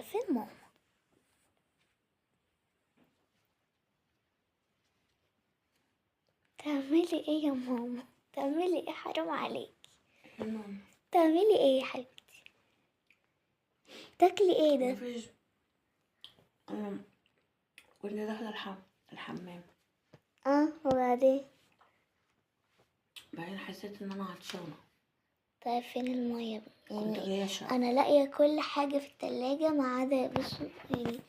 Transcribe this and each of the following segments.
فين ماما؟ تعملي ايه يا ماما؟ تعملي ايه؟ حرام عليك. ماما تعملي ايه يا حبيبتي؟ تاكلي ايه ده؟ مفيش. أنا كنت داخلة الحمام. وبعدين؟ بعدين حسيت ان انا عطشانة. طيب فين المية؟ كنت يعني جاية اشرب. انا لاقيه كل حاجه في التلاجة ما عدا يعني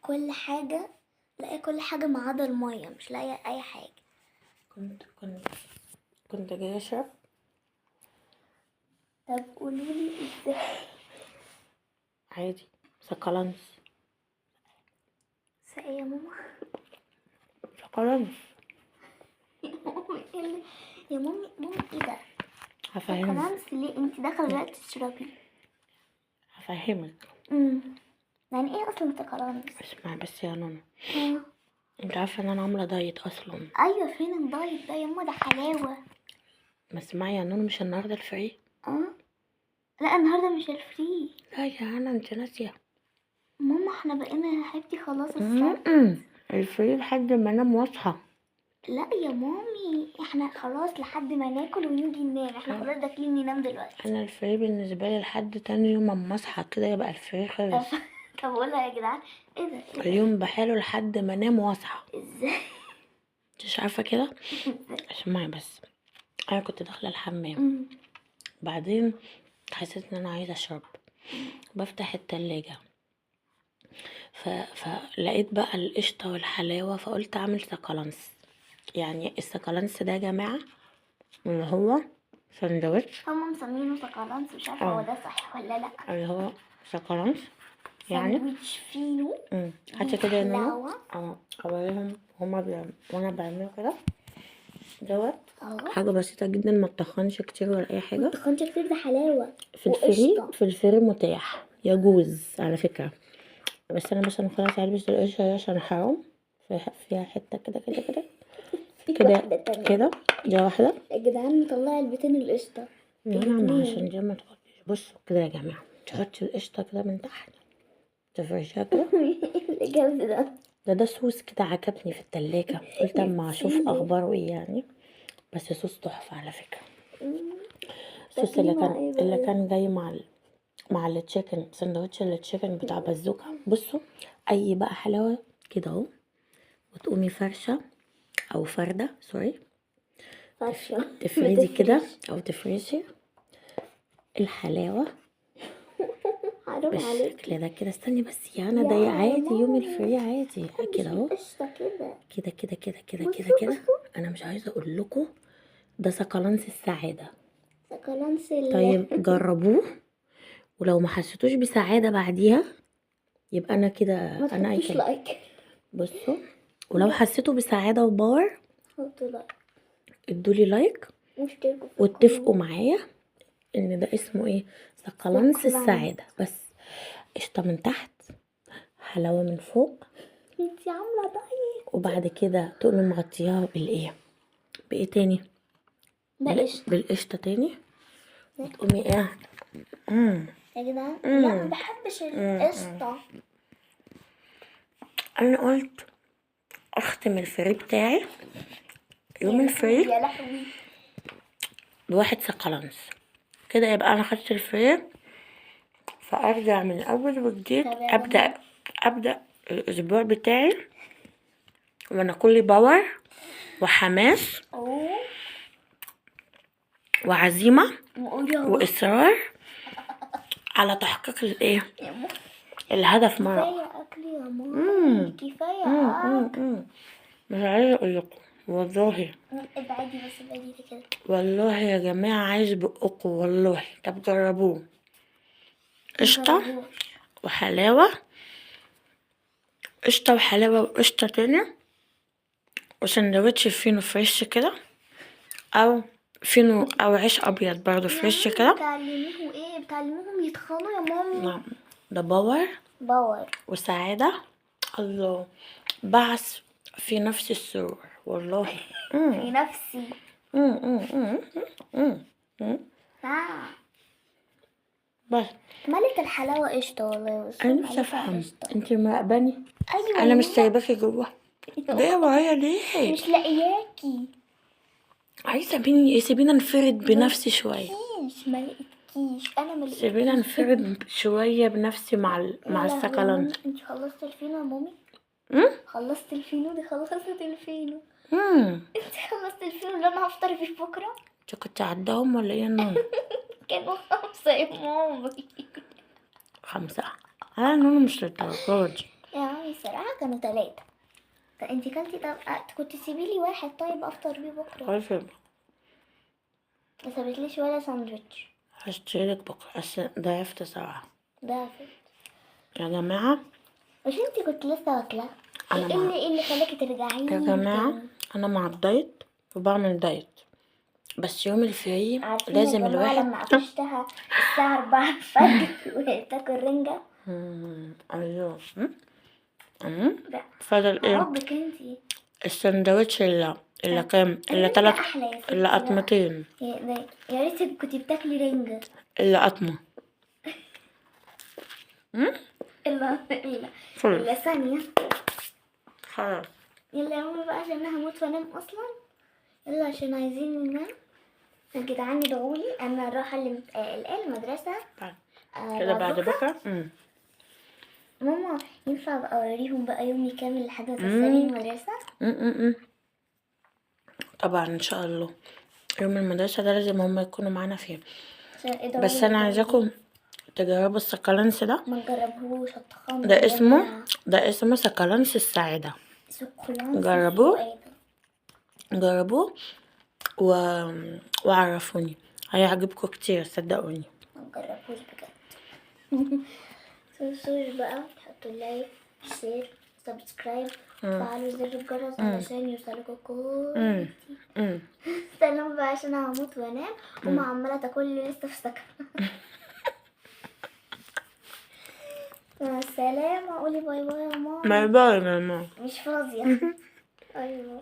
كل حاجه، لاقيه كل حاجه ما عدا المية، مش لاقيه اي حاجه. كنت جاية اشرب. طب قولولي ازاي؟ عادي سكالانس. ايه يا ماما؟ سكالانس. يا مامي ايه يا مامي ايه ده؟ هفهمك. خلاص ليه انت داخله دلوقتي تشربي؟ هفهمك. يعني ايه اصلا سكران؟ اسمع بس يا نونو، اه انت عارفة ان انا عاملة دايت اصلا. ايوه فين الدايت ده يا ماما؟ ده حلاوه. ما اسمعي يا نونو، مش النهاردة الفري. اه لا النهارده مش الفري. لا يا هنا انت ناسية. ماما احنا بقينا يا حبيبتي خلاص السبت. الفري لحد ما انام واصحى. لا يا مامي احنا خلاص لحد ما ناكل ونيجي ننام، احنا خلاص داخلين ننام دلوقتي. انا الفري بالنسبة لي لحد تاني يوم اما اصحى كده يبقى الفري خلص. طب قولها يا جدعان. ايه ده؟ اليوم بحاله لحد ما انام واصحى. ازاي؟ مش عارفة كده. اسمعي بس، انا كنت داخلة الحمام، بعدين حسيت ان انا عايزة اشرب، بفتح التلاجة فلقيت بقى القشطة والحلاوة، فقلت اعمل سكالانس. يعني السكالانس ده يا جماعة اللي هو سندوتش. هما مسمينه سكالانس، مش عارفه هو ده صح ولا لا. اللي هو سكالانس يعني. ساندويتش فينو حتى كده يا نونو. حلاوة. اوريهم وانا بعمله كده دوت. اه حاجة بسيطة جدا، ما تخنش كتير ولا اي حاجة. متخنش كتير، ده حلاوة في الفري متاح، يجوز على فكرة. بس انا بس خلاص هلبس القشرة عشان حرام فيها حتة كده كده كده كده. دي واحدة يا جدعان نطلع علبتين القشطة. نعم عشان دي ما تغطيش. بصوا كده يا جماعة، تحطي القشطة كده من تحت، تفرشها كده. الجوز ده صوص كده عجبني في التلاجة، قلت اما اشوف اخباره ايه يعني. بس صوص تحفة على فكرة. الصوص اللي كان جاي مع التشيكن، سندوتش التشيكن بتاع بازوكا. بصوا اي بقى حلاوة كده اهو، وتقومي فرشة او فردة سوري، تفردي كده او تفرشي الحلاوة بالشكل ده كده. استني بس يا انا، ده عادي يوم الفري عادي كده اهو، كده كده كده كده كده كده. انا مش عايزه اقول لكم ده سكالانس السعاده. طيب جربوه، ولو ما حسيتوش بسعاده بعديها يبقى انا كده انا اي كلام. بصوا، ولو حسيتوا بسعاده وباور ادولي لايك واتفقوا معايا ان ده اسمه ايه، سكالانس السعاده. بس قشطه من تحت، حلاوه من فوق، انتي عامله دايت. وبعد كده تقومي مغطياها بايه تاني؟ بالقشطه تاني، وتقومي ايه. يا جدعان لا ما بحبش القشطه. انا قلت اختم الفري بتاعي يوم الفري يا لهوي بواحد سكالانس كده، يبقى انا خدت الفري، فارجع من اول وجديد. ابدا الاسبوع بتاعي وانا كلي باور وحماس وعزيمه واصرار على تحقيق الايه، الهدف مرة. كفايه اكل يا ماما، كفايه اكل. مش عايزه اقول لكم والله، ابعدي بس، ابعدي كده. والله يا جماعه عايز بقكم والله. طب جربوه، قشطه وحلاوه، قشطه وحلاوه وقشطه تاني، وسندوتش فينو فريش كده، او فينو او عيش ابيض برضو فريش كده. بتعلميهم ايه؟ بتعلميهم يتخانوا يا مامي؟ نعم، ده باور وسعاده. الله، بعث في نفس السرور والله. في نفسي. بس ملك الحلاوة قشطة والله، بس انا نفسي ملكها افهم، قشطة. انت مراقباني؟ أيوة انا يا مش ماما. سايباكي جوه. ليه ورايا ليه؟ مش لاقياكي. عايزه مني ايه؟ سيبينا نفرد بنفسي شويه. ما لقيتكيش، أنا ما سيبينا لقيتكيش. نفرد شويه بنفسي مع يا مع لهوي يا السكالانس. مامي، انت خلصت الفينو يا مامي؟ امم خلصت الفينو؟ دي خلصت الفينو. امم انت خلصت الفينو اللي انا هفطر فيه بكره؟ انت كنت عداهم ولا ايه النون؟ كانوا 5 يا مامي. 5؟ انا النون مش للدرجه دي. يا مامي الصراحه كانوا 3. طب انت كلتي؟ طب كنت تسيبي لي واحد طيب افطر بيه بكره. خلاص يبقى ما سابتليش ولا ساندوتش. هشتريلك بكره، بس ضعفت صراحه. ده فت. يا جماعه مش انت كنت لسه واكله؟ انا ايه مع اللي خلاكي ترجعي يا لي جماعه تاني؟ انا مع الدايت وبعمل دايت، بس يوم الفري عارفين يا لازم جماعه الواحد لما قفشتها الساعه 4 الفجر وهي بتاكل رنجه؟ ايوه. لا فضل ايه؟ عضك انتي. السندوتش اللي كام؟ اللي الرنجة 3، احلى يا ستي اللي بقى. قطمتين، يا ريتك كنتي بتاكلي رنجة. اللي قطمه. الا خلاص ثانية. خلاص. يلا يا ماما بقى عشان انا هموت وانام اصلا. يلا عشان عايزين ننام. يا جدعان ادعولي انا رايحة المدرسة. كده بعد بكرة. بكره. ماما ينفع ابقى اوريهم بقى يومي كامل لحد ما توصليني المدرسة؟ طبعا ان شاء الله يوم المدرسه ده لازم هما يكونوا معانا فيه. عشان ادعولي بس انا عايزاكم تجربوا السكالانس ده. ما تجربوش هتخمر ده يا اسمه جماعة. ده اسمه سكالانس السعاده. سكولانس جربوه السعادة. جربوه و... وعرفوني، هيعجبكم كتير صدقوني. ما تجربوش بجد. متنسوش بقى تحطوا لايك، شير، سبسكرايب، وتفعلوا زر الجرس علشان يوصلكوا كل جديد. سلام بقى عشان انا هموت وانام. ماما عمالة تاكل لي لسه في سكن. مع السلامة. قولي باي باي يا ماما. باي باي ماما. مش فاضية. باي باي.